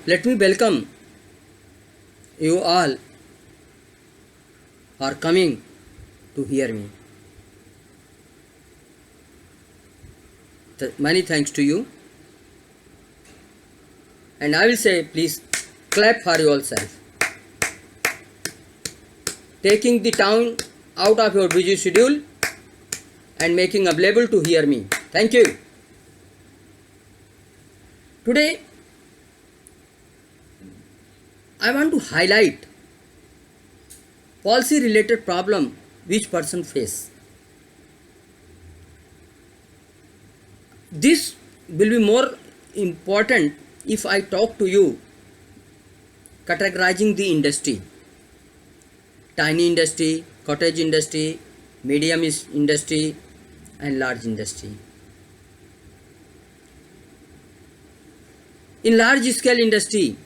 Let me welcome you all are coming to hear me. Many thanks to you. And I will say, please clap for yourself. Taking the time out of your busy schedule and making available to hear me. Thank you. Today, I want to highlight policy related problem which person face. This will be more important if I talk to you categorizing the industry. Tiny industry, cottage industry, medium industry and large industry. In large scale industry,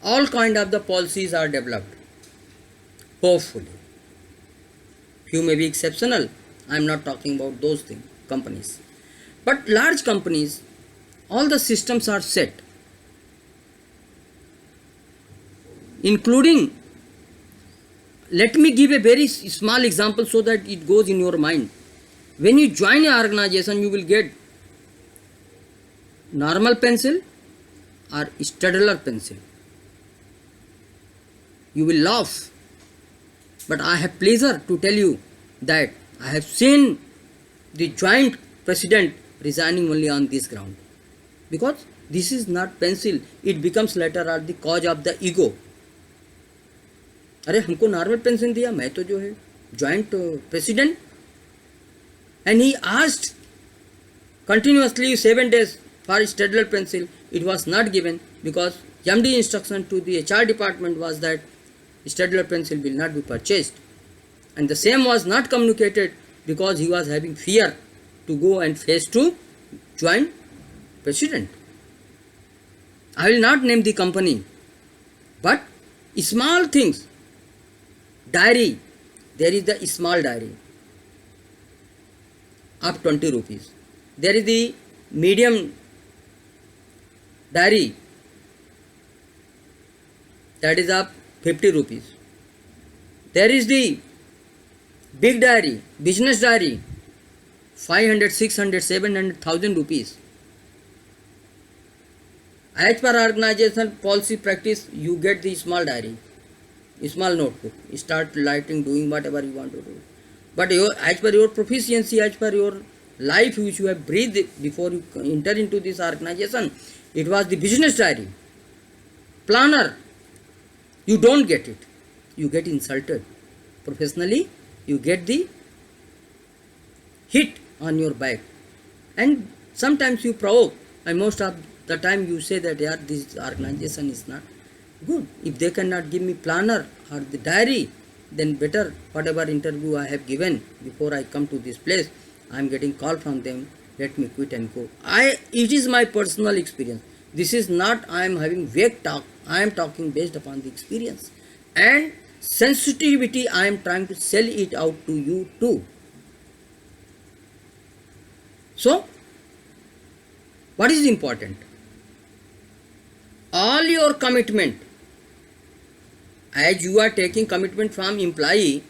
all kind of the policies are developed, hopefully. Few may be exceptional, I am not talking about those things, companies. But large companies, all the systems are set, including, let me give a very small example so that it goes in your mind. When you join an organization, you will get normal pencil or Staedtler pencil. You will laugh, but I have pleasure to tell you that I have seen the joint president resigning only on this ground, because this is not pencil, it becomes later at the cause of the ego. अरे हमको normal pension दिया, मैं तो जो है joint president. And he asked continuously 7 days for Staedtler pencil. It was not given because MD instruction to the HR department was that Staedtler pencil will not be purchased, and the same was not communicated because he was having fear to go and face to joint president. I will not name the company, but small things. Diary, there is the small diary of 20 rupees. There is the medium diary that is of 50 rupees. There is the big diary, business diary, 500, 600, 700,000 rupees. As per organization policy practice, you get the small diary, small notebook. You start writing, doing whatever you want to do. But as per your proficiency, as per your life which you have breathed before you enter into this organization, it was the business diary. Planner, you don't get it. You get insulted. Professionally, you get the hit on your back. And sometimes you provoke. And most of the time you say that, yeah, this organization is not good. If they cannot give me planner or the diary, then better whatever interview I have given before I come to this place, I am getting call from them, let me quit and go. It is my personal experience. This is not I am having vague talk. I am talking based upon the experience. And sensitivity, I am trying to sell it out to you too. So, what is important? All your commitment, as you are taking commitment from employee,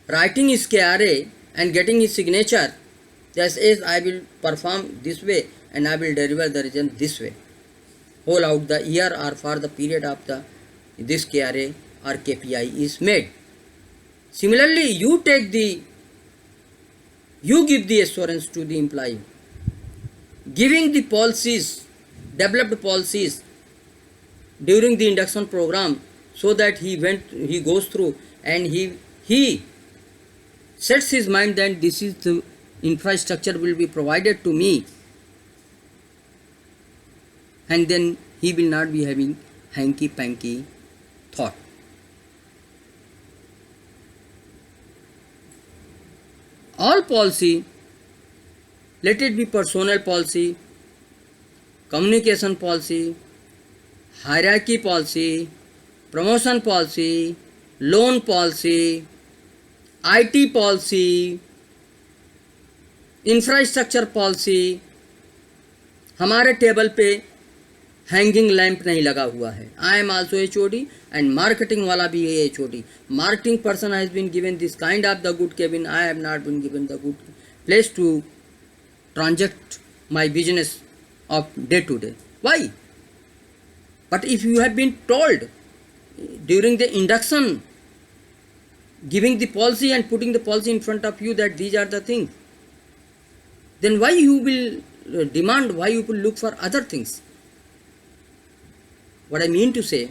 writing his KRA and getting his signature, that says I will perform this way and I will deliver the result this way, whole out the year or for the period of this KRA or KPI is made. Similarly, you give the assurance to the employee, giving the policies, developed policies during the induction program, so that he goes through and he sets his mind that this is the infrastructure will be provided to me, and then he will not be having hanky-panky thought. All policy, let it be personnel policy, communication policy, hierarchy policy, promotion policy, loan policy, IT policy, infrastructure policy, हमारे table पे hanging lamp नहीं लगा हुआ है. I am also HOD and marketing वाला भी है HOD. Marketing person has been given this kind of the good cabin. I have not been given the good place to transact my business of day to day. Why? But if you have been told during the induction, giving the policy and putting the policy in front of you that these are the things, then why you will demand, why you will look for other things? What I mean to say,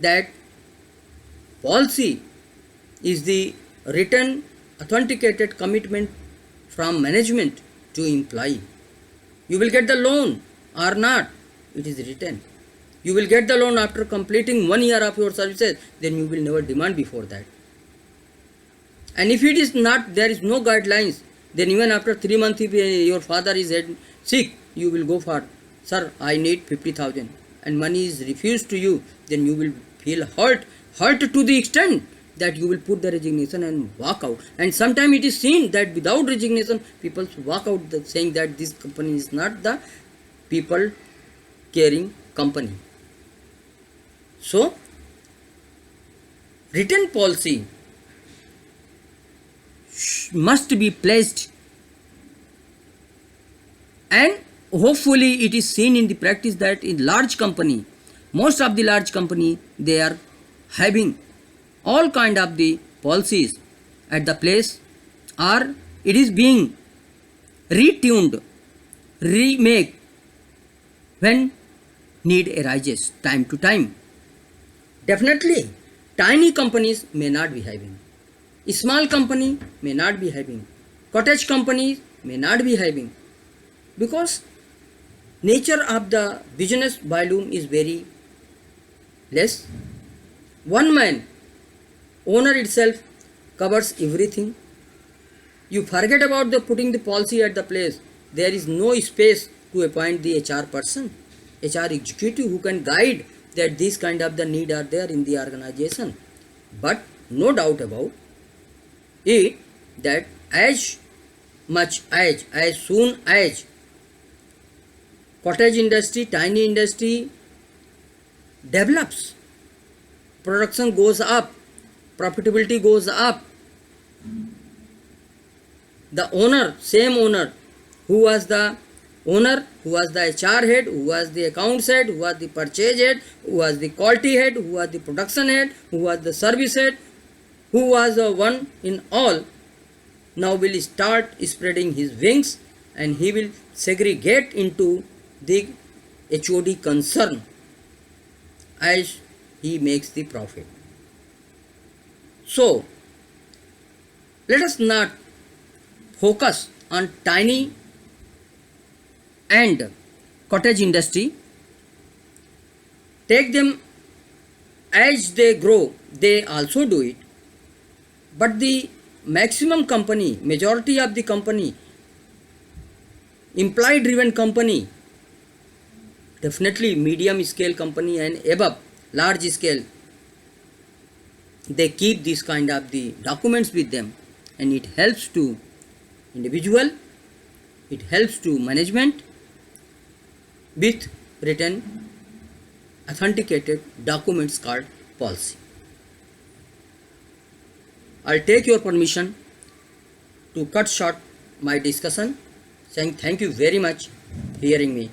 that policy is the written authenticated commitment from management to employee. You will get the loan or not, it is written. You will get the loan after completing 1 year of your services, then you will never demand before that. And if it is not, there is no guidelines, then even after 3 months if your father is sick, you will go for, sir, I need 50,000, and money is refused to you, then you will feel hurt to the extent that you will put the resignation and walk out. And sometimes it is seen that without resignation, people walk out saying that this company is not the people caring company. So, written policy must be placed, and hopefully it is seen in the practice that in large company, most of the large company, they are having all kind of the policies at the place, or it is being retuned, remake when need arises time to time. Definitely, tiny companies may not be having, small company may not be having, cottage companies may not be having, because nature of the business volume is very less. One man owner itself covers everything. You forget about the putting the policy at the place. There is no space to appoint the HR person, HR executive who can guide that this kind of the need are there in the organization. But no doubt about it that as soon as cottage industry, tiny industry develops, production goes up, profitability goes up, the owner, same owner who was the owner, who was the HR head, who was the accounts head, who was the purchase head, who was the quality head, who was the production head, who was the service head, who was the one in all, now will start spreading his wings, and he will segregate into the HOD concern as he makes the profit. So, let us not focus on tiny and cottage industry. Take them as they grow, they also do it. But the maximum company, majority of the company, employee driven company, definitely medium scale company and above large scale, they keep this kind of the documents with them, and it helps to individual, it helps to management with written authenticated documents called policy. I'll take your permission to cut short my discussion, saying thank you very much for hearing me.